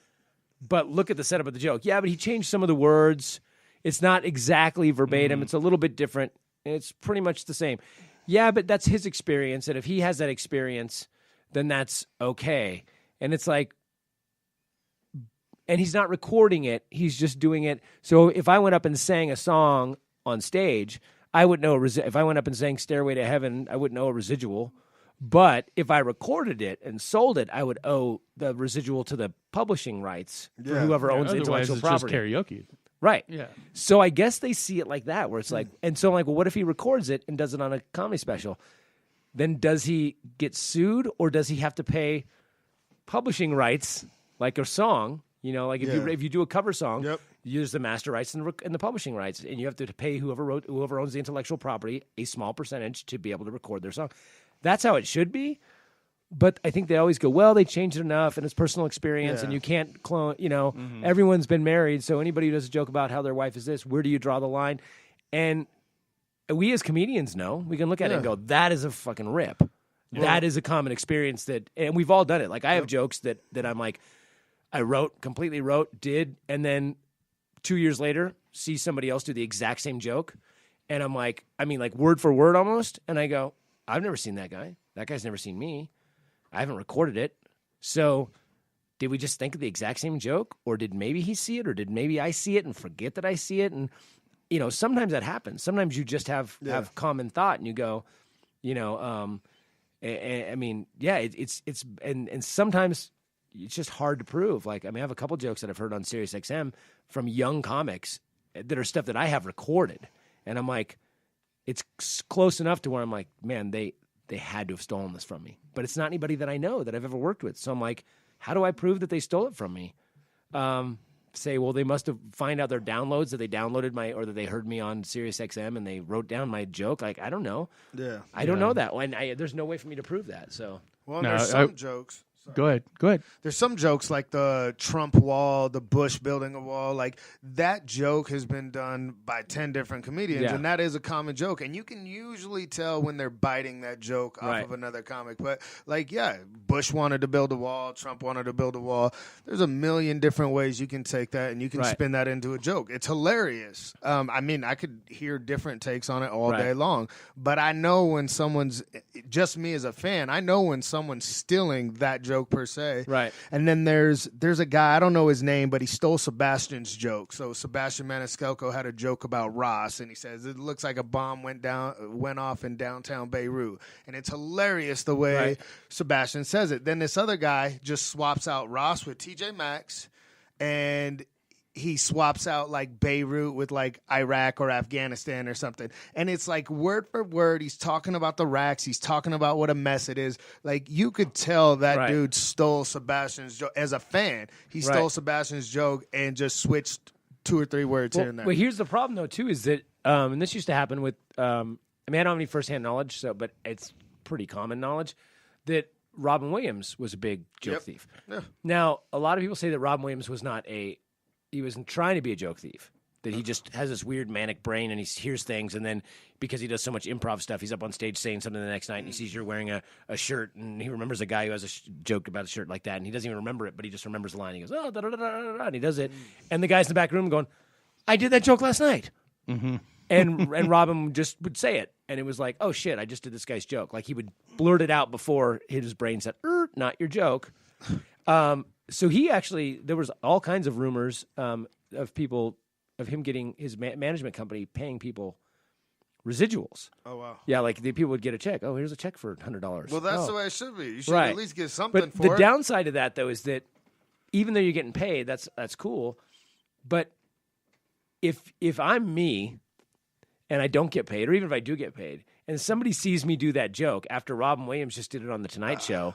But look at the setup of the joke. Yeah, but he changed some of the words. It's not exactly verbatim. It's a little bit different. It's pretty much the same. Yeah, but that's his experience. And if he has that experience, then that's okay. And it's like, and he's not recording it. He's just doing it. So if I went up and sang a song on stage, I would know. If I went up and sang Stairway to Heaven, I wouldn't know a residual. But if I recorded it and sold it, I would owe the residual to the publishing rights for whoever owns the intellectual property. Just karaoke. Right. Yeah. So I guess they see it like that, where it's like, and so I'm like, well, what if he records it and does it on a comedy special? Then does he get sued, or does he have to pay publishing rights, like a song? Like if you do a cover song, you use the master rights and the publishing rights, and you have to pay whoever owns the intellectual property a small percentage to be able to record their song. That's how it should be. But I think they always go, well, they changed it enough, and it's personal experience, and you can't clone, everyone's been married, so anybody who does a joke about how their wife is this, where do you draw the line? And we as comedians know. We can look at it and go, that is a fucking rip. Well, that is a common experience and we've all done it. Like, I have jokes that I'm like, I completely wrote, did, and then 2 years later, see somebody else do the exact same joke, and I'm like, word for word almost, and I go, I've never seen that guy. That guy's never seen me. I haven't recorded it. So did we just think of the exact same joke? Or did maybe he see it? Or did maybe I see it and forget that I see it? And, sometimes that happens. Sometimes you just have common thought and you go, and sometimes it's just hard to prove. Like, I have a couple jokes that I've heard on Sirius XM from young comics that are stuff that I have recorded. And I'm like, it's close enough to where I'm like, man, they had to have stolen this from me. But it's not anybody that I know that I've ever worked with. So I'm like, how do I prove that they stole it from me? say, well, they must have find out their downloads that they downloaded or that they heard me on Sirius XM and they wrote down my joke. Like, I don't know. Yeah. I don't know that. And there's no way for me to prove that. So, Well, there's some jokes. Go ahead. There's some jokes like the Trump wall, the Bush building a wall. Like that joke has been done by 10 different comedians, and that is a common joke. And you can usually tell when they're biting that joke off of another comic. But like, Bush wanted to build a wall, Trump wanted to build a wall. There's a million different ways you can take that, and you can spin that into a joke. It's hilarious. I mean, I could hear different takes on it all day long. But I know when someone's, just me as a fan, I know when someone's stealing that joke per se. Right. And then there's a guy, I don't know his name, but he stole Sebastian's joke. So Sebastian Maniscalco had a joke about Ross, and he says it looks like a bomb went off in downtown Beirut. And it's hilarious the way Sebastian says it. Then this other guy just swaps out Ross with TJ Maxx, and he swaps out like Beirut with like Iraq or Afghanistan or something. And it's like word for word, he's talking about the racks. He's talking about what a mess it is. Like you could tell that dude stole Sebastian's joke. As a fan, he stole Sebastian's joke and just switched 2 or 3 words here and there. Well, here's the problem though too, is that, and this used to happen with, I mean, I don't have any firsthand knowledge, but it's pretty common knowledge that Robin Williams was a big joke thief. Yeah. Now, a lot of people say that Robin Williams he wasn't trying to be a joke thief, that he just has this weird manic brain and he hears things, and then because he does so much improv stuff, he's up on stage saying something the next night and he sees you're wearing a shirt, and he remembers a guy who has a joke about a shirt like that, and he doesn't even remember it, but he just remembers the line. He goes, oh, da, da, da, da, da, and he does it. And the guy's in the back room going, I did that joke last night. Mm-hmm. And Robin just would say it, and it was like, oh, shit, I just did this guy's joke. Like he would blurt it out before his brain said, not your joke. So he actually, there was all kinds of rumors of him getting his management company paying people residuals. Oh, wow. Yeah, like the people would get a check. Oh, here's a check for $100. Well, that's the way it should be. You should at least get something but for the it. downside of that, though, is that even though you're getting paid, that's cool. But if I'm me and I don't get paid, or even if I do get paid, and somebody sees me do that joke after Robin Williams just did it on The Tonight Show,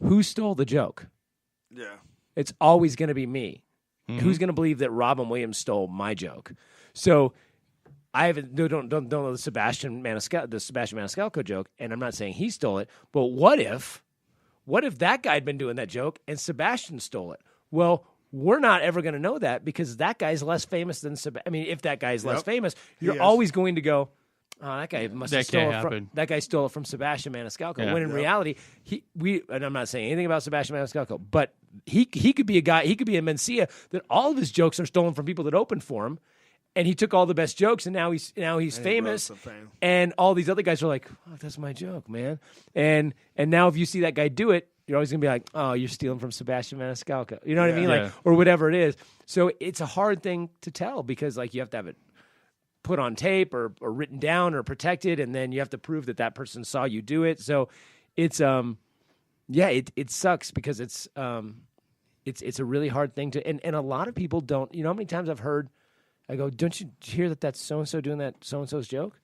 who stole the joke? Yeah. It's always going to be me. Mm-hmm. Who's going to believe that Robin Williams stole my joke? So I don't know the Sebastian Maniscalco joke, and I'm not saying he stole it, but what if that guy had been doing that joke and Sebastian stole it? Well, we're not ever going to know that because that guy's less famous than Sebastian. I mean, if that guy is less famous, you're always going to go, oh, that guy must have stolen it from that guy stole it from Sebastian Maniscalco. Yeah. When in reality, and I'm not saying anything about Sebastian Maniscalco, but he could be a guy, he could be a Mencia that all of his jokes are stolen from people that opened for him, and he took all the best jokes, and now he's famous, and all these other guys are like, oh, that's my joke, man. And now if you see that guy do it, you're always gonna be like, oh, you're stealing from Sebastian Maniscalco. You know what I mean? Like, or whatever it is. So it's a hard thing to tell because like you have to have it put on tape or written down or protected, and then you have to prove that person saw you do it. So it's it sucks because it's a really hard thing to, and a lot of people don't. You know how many times I've heard, I go, don't you hear that that's so and so doing that so and so's joke,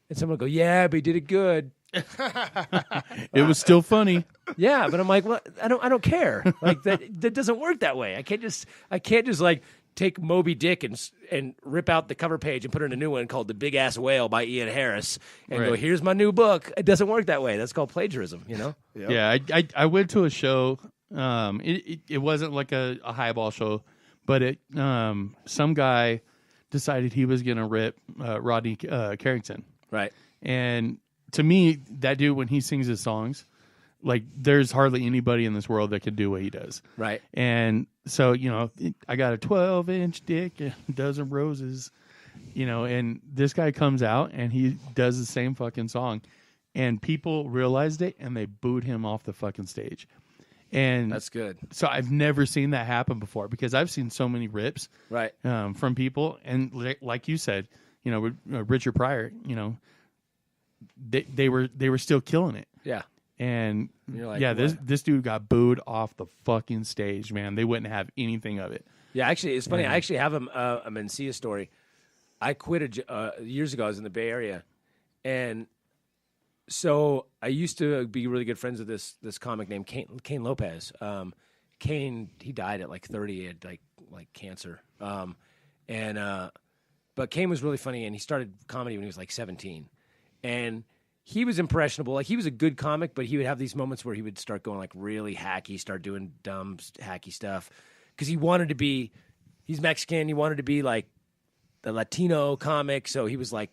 and someone will go, yeah, but he did it good. It was still funny. Yeah, but I'm like, well, I don't care. Like that doesn't work that way. I can't just like take Moby Dick and rip out the cover page and put in a new one called The Big Ass Whale by Ian Harris and go, here's my new book. It doesn't work that way. That's called plagiarism, you know? Yep. Yeah, I went to a show. It wasn't like a highball show, but some guy decided he was going to rip Rodney Carrington. Right. And to me, that dude, when he sings his songs, like there's hardly anybody in this world that can do what he does. Right. And so, you know, I got a 12-inch dick and a dozen roses, you know, and this guy comes out and he does the same fucking song, and people realized it and they booed him off the fucking stage. And that's good. So I've never seen that happen before because I've seen so many rips from people. And like you said, you know, Richard Pryor, you know, they were still killing it. Yeah. And like, this dude got booed off the fucking stage, man. They wouldn't have anything of it. Yeah, actually, it's funny. I actually have a Mencia story. I quit years ago. I was in the Bay Area, and so I used to be really good friends with this comic named Kane Lopez. Kane, he died at like 30. He had like like cancer. But Kane was really funny, and he started comedy when he was like 17, and he was impressionable. Like, he was a good comic, but he would have these moments where he would start going like really hacky, start doing dumb, hacky stuff, because he wanted to be. He's Mexican. He wanted to be like the Latino comic, so he was like,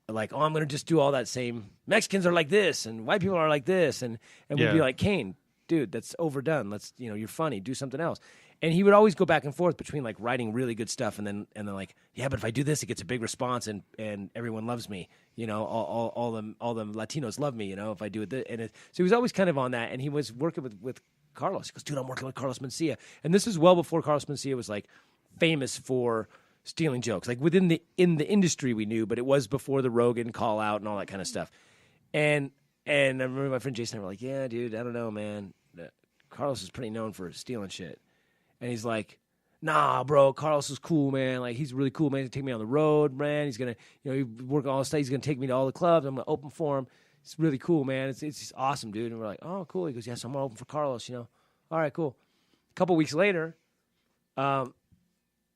oh, I'm going to just do all that same. Mexicans are like this, and white people are like this, and we'd be like, Kane, dude, that's overdone. Let's, you're funny. Do something else. And he would always go back and forth between like writing really good stuff and then like, yeah, but if I do this, it gets a big response and everyone loves me. All the Latinos love me. If I do it, so he was always kind of on that. And he was working with Carlos. He goes, dude, I'm working with Carlos Mencia, and this is well before Carlos Mencia was like famous for stealing jokes. Like in the industry we knew, but it was before the Rogan call out and all that kind of stuff. And I remember my friend Jason and I were like, yeah, dude, I don't know, man. Carlos is pretty known for stealing shit. And he's like, nah, bro, Carlos is cool, man. Like, he's really cool, man. He's gonna take me on the road, man. He's gonna, he work all the stuff. He's gonna take me to all the clubs. I'm gonna open for him. It's really cool, man. It's awesome, dude. And we're like, oh, cool. He goes, yes, I'm gonna open for Carlos. All right, cool. A couple weeks later, I'm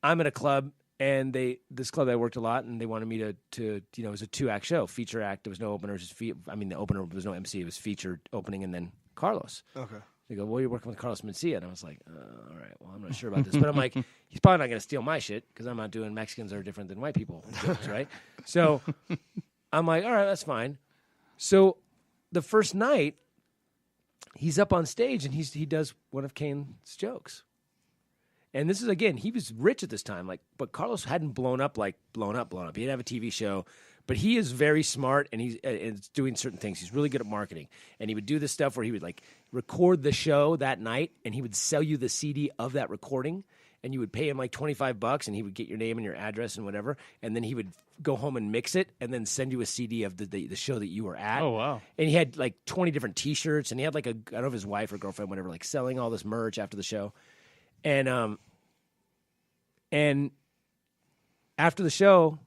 at a club, and this club I worked a lot, and they wanted me to it was a 2-act show, feature act. There was no opener, the opener, there was no MC. It was featured opening and then Carlos. Okay. They go, well, you're working with Carlos Mencia. And I was like, all right, well, I'm not sure about this. But I'm like, he's probably not going to steal my shit because I'm not doing Mexicans are different than white people jokes, right? So I'm like, all right, that's fine. So the first night, he's up on stage, and he does one of Kane's jokes. And this is, again, he was rich at this time, but Carlos hadn't blown up. He didn't have a TV show. But he is very smart, and he's doing certain things. He's really good at marketing. And he would do this stuff where he would like record the show that night, and he would sell you the CD of that recording, and you would pay him like $25, and he would get your name and your address and whatever, and then he would go home and mix it, and then send you a CD of the show that you were at. Oh, wow. And he had like 20 different T-shirts, and he had like I don't know if his wife or girlfriend, whatever, like selling all this merch after the show. And after the show,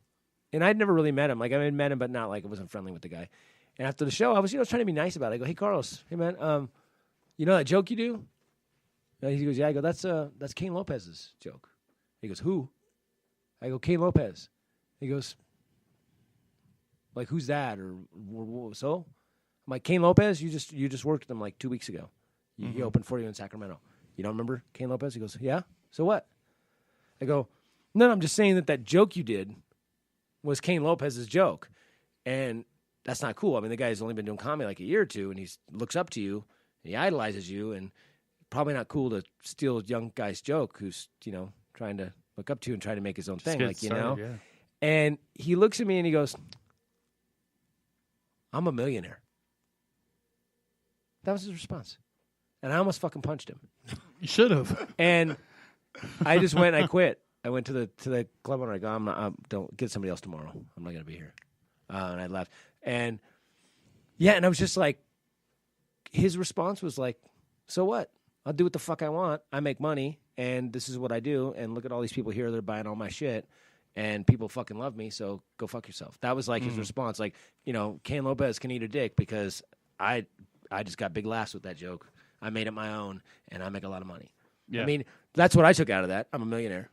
and I'd never really met him. Like, I had met him, but not like I wasn't friendly with the guy. And after the show, I was, trying to be nice about it. I go, hey, Carlos, hey, man, you know that joke you do? And he goes, yeah. I go, that's Kane Lopez's joke. He goes, who? I go, Kane Lopez. He goes, like, who's that? Or so? I'm like, Kane Lopez? You just worked with him like 2 weeks ago. He opened for you in Sacramento. You don't remember Kane Lopez? He goes, yeah. So what? I go, no, I'm just saying that joke you did was Kane Lopez's joke. And that's not cool. I mean, the guy's only been doing comedy like a year or two, and he looks up to you, and he idolizes you, and probably not cool to steal a young guy's joke who's, trying to look up to you and trying to make his own thing. Like, started, yeah. And he looks at me and he goes, I'm a millionaire. That was his response. And I almost fucking punched him. You should have. And I just went and I quit. I went to the club owner. I go, don't get somebody else tomorrow. I'm not going to be here. And I left. And yeah, and I was just like, his response was like, so what? I'll do what the fuck I want. I make money, and this is what I do. And look at all these people here that are buying all my shit, and people fucking love me. So go fuck yourself. That was like his response. Like, Kane Lopez can eat a dick because I just got big laughs with that joke. I made it my own, and I make a lot of money. Yeah. I mean, that's what I took out of that. I'm a millionaire.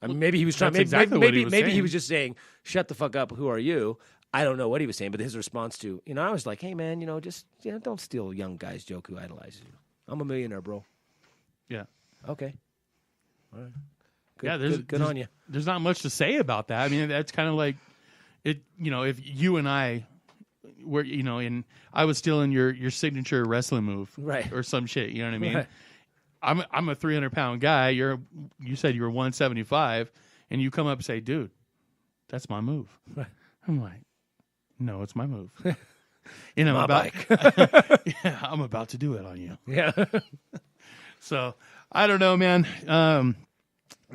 I mean, maybe he was trying. Maybe he was just saying, "Shut the fuck up. Who are you?" I don't know what he was saying, but his response to, I was like, "Hey, man, just don't steal a young guy's joke who idolizes you. I'm a millionaire, bro." Yeah. Okay. All right. Good on you. There's not much to say about that. I mean, that's kind of like it. If you and I were, and I was stealing your signature wrestling move, right, or some shit. You know what I mean? Right. I'm a 300-pound guy. You said you were 175, and you come up and say, "Dude, that's my move." Right. I'm like, "No, it's my move." I'm about I'm about to do it on you. Yeah. So I don't know, man.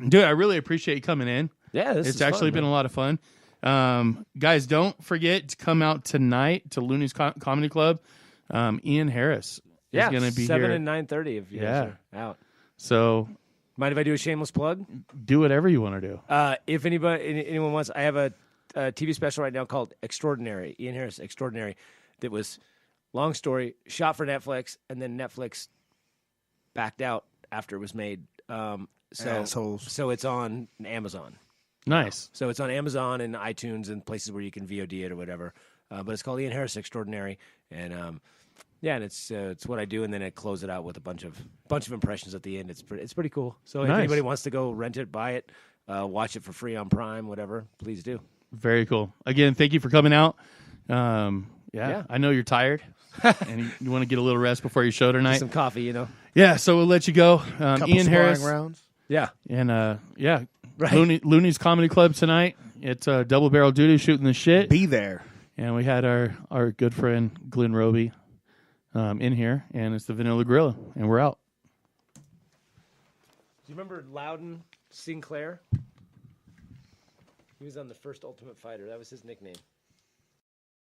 Dude, I really appreciate you coming in. Yeah, it's actually been a lot of fun. Guys, don't forget to come out tonight to Looney's Comedy Club. Ian Harris. Yeah, going to be 7 here. and 9:30 if you guys are out. So, mind if I do a shameless plug? Do whatever you want to do. If anyone wants, I have a TV special right now called Extraordinary, Ian Harris Extraordinary, that was, long story, shot for Netflix, and then Netflix backed out after it was made Assholes. So it's on Amazon. Nice. So it's on Amazon and iTunes and places where you can VOD it or whatever. But it's called Ian Harris Extraordinary, and and it's what I do, and then I close it out with a bunch of impressions at the end. It's pretty cool. So if Nice. anybody wants to go rent it, buy it, watch it for free on Prime, whatever, please do. Very cool. Again, thank you for coming out. Yeah. I know you're tired, and you want to get a little rest before your show tonight. Some coffee, you know. Yeah, so we'll let you go. Couple Ian Harris, sparring rounds. Yeah. and Right. Looney's Comedy Club tonight. It's Double Barrel Duty shooting the shit. Be there. And we had our good friend Glenn Roby in here, and it's the Vanilla Gorilla, and we're out. Do you remember Loudon Sinclair? He was on the first Ultimate Fighter. That was his nickname.